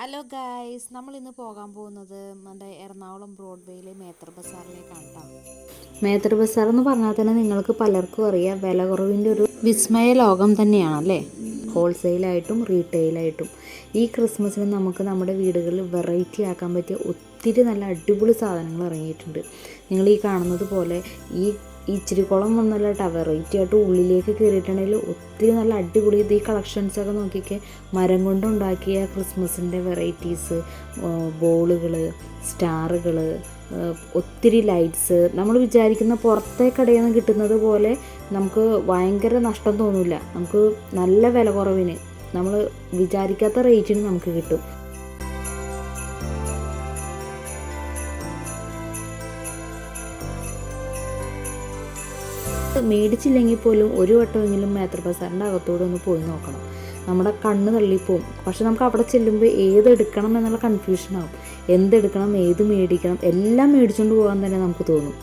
Hello guys, നമ്മൾ ഇന്ന് പോകാൻ പോകുന്നത് നമ്മുടെ എറണാകുളം ബ്രോഡ്വേയിലെ മേത്തർ ബസാറിലേക്കാണ് കേട്ടോ. മേത്തർ ബസാർ എന്ന് പറഞ്ഞാൽ തന്നെ നിങ്ങൾക്ക് പലർക്കും അറിയാം, വില കുറവിൻ്റെ ഒരു വിസ്മയ ലോകം തന്നെയാണല്ലേ. ഹോൾസെയിലായിട്ടും റീറ്റെയിലായിട്ടും ഈ ക്രിസ്മസിന് നമുക്ക് നമ്മുടെ വീടുകളിൽ വെറൈറ്റി ആക്കാൻ പറ്റിയ ഒത്തിരി നല്ല അടിപൊളി സാധനങ്ങൾ ഇറങ്ങിയിട്ടുണ്ട്. നിങ്ങൾ ഈ കാണുന്നത് പോലെ ഈ ഇച്ചിരിക്കുളം വന്നല്ല കേട്ടോ, വെറൈറ്റി ആയിട്ട് ഉള്ളിലേക്ക് കയറിയിട്ടുണ്ടെങ്കിൽ ഒത്തിരി നല്ല അടിപൊളി ഈ കളക്ഷൻസൊക്കെ നോക്കിയൊക്കെ മരം കൊണ്ടുണ്ടാക്കിയ ക്രിസ്മസിൻ്റെ വെറൈറ്റീസ്, ബോളുകൾ, സ്റ്റാറുകൾ, ഒത്തിരി ലൈറ്റ്സ്. നമ്മൾ വിചാരിക്കുന്ന പുറത്തെ കടയിൽ നിന്ന് കിട്ടുന്നത് പോലെ നമുക്ക് ഭയങ്കര നഷ്ടം തോന്നില്ല. നമുക്ക് നല്ല വില കുറവിന് നമ്മൾ വിചാരിക്കാത്ത റേറ്റിന് നമുക്ക് കിട്ടും. മേടിച്ചില്ലെങ്കിൽ പോലും ഒരു വട്ടമെങ്കിലും മേത്തർ ബസാറിൻ്റെ അകത്തോടെ ഒന്ന് പോയി നോക്കണം. നമ്മുടെ കണ്ണ് തള്ളിപ്പോവും. പക്ഷെ നമുക്ക് അവിടെ ചെല്ലുമ്പോൾ ഏതെടുക്കണം എന്നുള്ള കൺഫ്യൂഷനാവും. എന്തെടുക്കണം, ഏത് മേടിക്കണം, എല്ലാം മേടിച്ചുകൊണ്ട് പോകാൻ തന്നെ നമുക്ക് തോന്നും.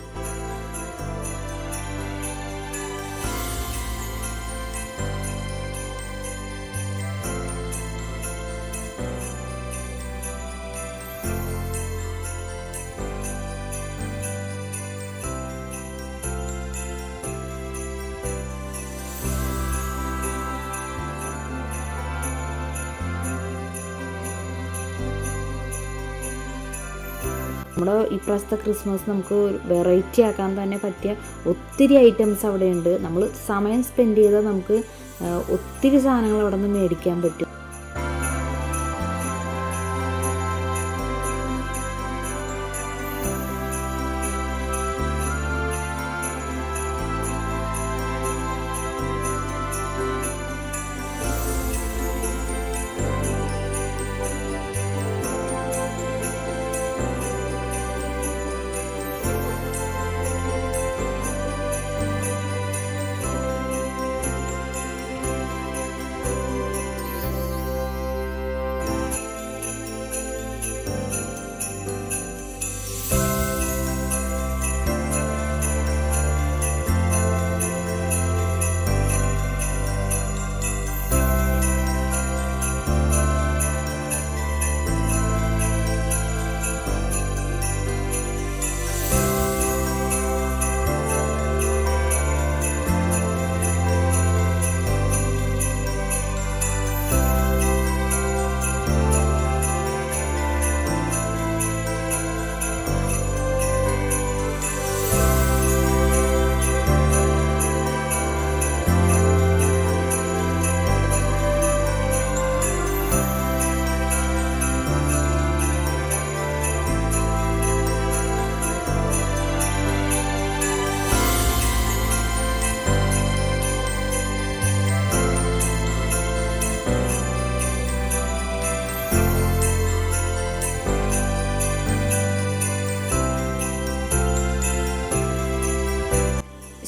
നമ്മുടെ ഇപ്രാവശ്യത്തെ ക്രിസ്മസ് നമുക്ക് വെറൈറ്റി ആക്കാൻ തന്നെ പറ്റിയ ഒത്തിരി ഐറ്റംസ് അവിടെയുണ്ട്. നമ്മൾ സമയം സ്പെൻഡ് ചെയ്താൽ നമുക്ക് ഒത്തിരി സാധനങ്ങൾ അവിടെ നിന്ന് മേടിക്കാൻ പറ്റും.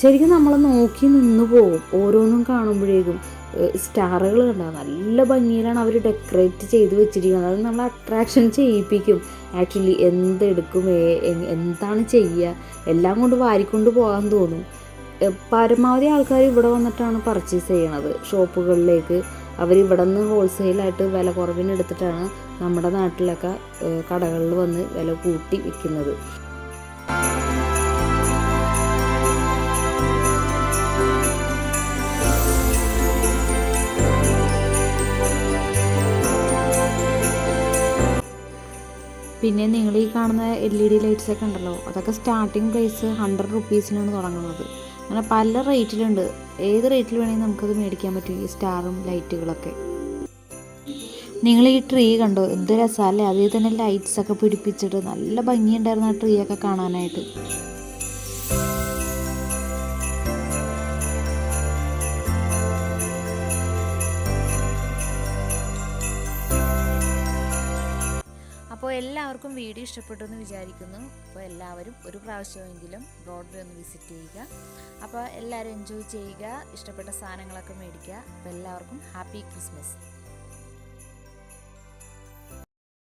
ശരിക്കും നമ്മൾ നോക്കി നിന്ന് പോകും ഓരോന്നും കാണുമ്പോഴേക്കും. സ്റ്റാറുകൾ കണ്ടാൽ നല്ല ഭംഗിയിലാണ് അവർ ഡെക്കറേറ്റ് ചെയ്ത് വെച്ചിരിക്കുന്നത്. അത് നമ്മൾ അട്രാക്ഷൻ ചെയ്യിപ്പിക്കും. ആക്ച്വലി എന്തെടുക്കും, എന്താണ് ചെയ്യുക, എല്ലാം കൊണ്ട് വാരിക്കൊണ്ട് പോകാൻ തോന്നും. പരമാവധി ആൾക്കാർ ഇവിടെ വന്നിട്ടാണ് പർച്ചേസ് ചെയ്യണത് ഷോപ്പുകളിലേക്ക്. അവരിവിടെ നിന്ന് ഹോൾസെയിലായിട്ട് വില കുറവിന് എടുത്തിട്ടാണ് നമ്മുടെ നാട്ടിലൊക്കെ കടകളിൽ വന്ന് വില കൂട്ടി വിൽക്കുന്നത്. പിന്നെ നിങ്ങൾ ഈ കാണുന്ന LED ലൈറ്റ്സൊക്കെ ഉണ്ടല്ലോ, അതൊക്കെ സ്റ്റാർട്ടിങ് പ്രൈസ് 100 റുപ്പീസിനാണ് തുടങ്ങുന്നത്. അങ്ങനെ പല റേറ്റിലുണ്ട്. ഏത് റേറ്റിൽ വേണമെങ്കിൽ നമുക്കത് മേടിക്കാൻ പറ്റും, ഈ സ്റ്റാറും ലൈറ്റുകളൊക്കെ. നിങ്ങൾ ഈ ട്രീ കണ്ടോ, എന്ത് രസമല്ലേ. അതിൽ തന്നെ ലൈറ്റ്സൊക്കെ പിടിപ്പിച്ചിട്ട് നല്ല ഭംഗിയുണ്ടായിരുന്നു ആ ട്രീ ഒക്കെ കാണാനായിട്ട്. അപ്പോൾ എല്ലാവർക്കും വീഡിയോ ഇഷ്ടപ്പെട്ടു എന്ന് വിചാരിക്കുന്നു. അപ്പോൾ എല്ലാവരും ഒരു പ്രാവശ്യമെങ്കിലും ബ്രോഡ്വേ ഒന്ന് വിസിറ്റ് ചെയ്യുക. അപ്പോൾ എല്ലാവരും എൻജോയ് ചെയ്യുക, ഇഷ്ടപ്പെട്ട സാധനങ്ങളൊക്കെ മേടിക്കുക. അപ്പോൾ എല്ലാവർക്കും ഹാപ്പി ക്രിസ്മസ്.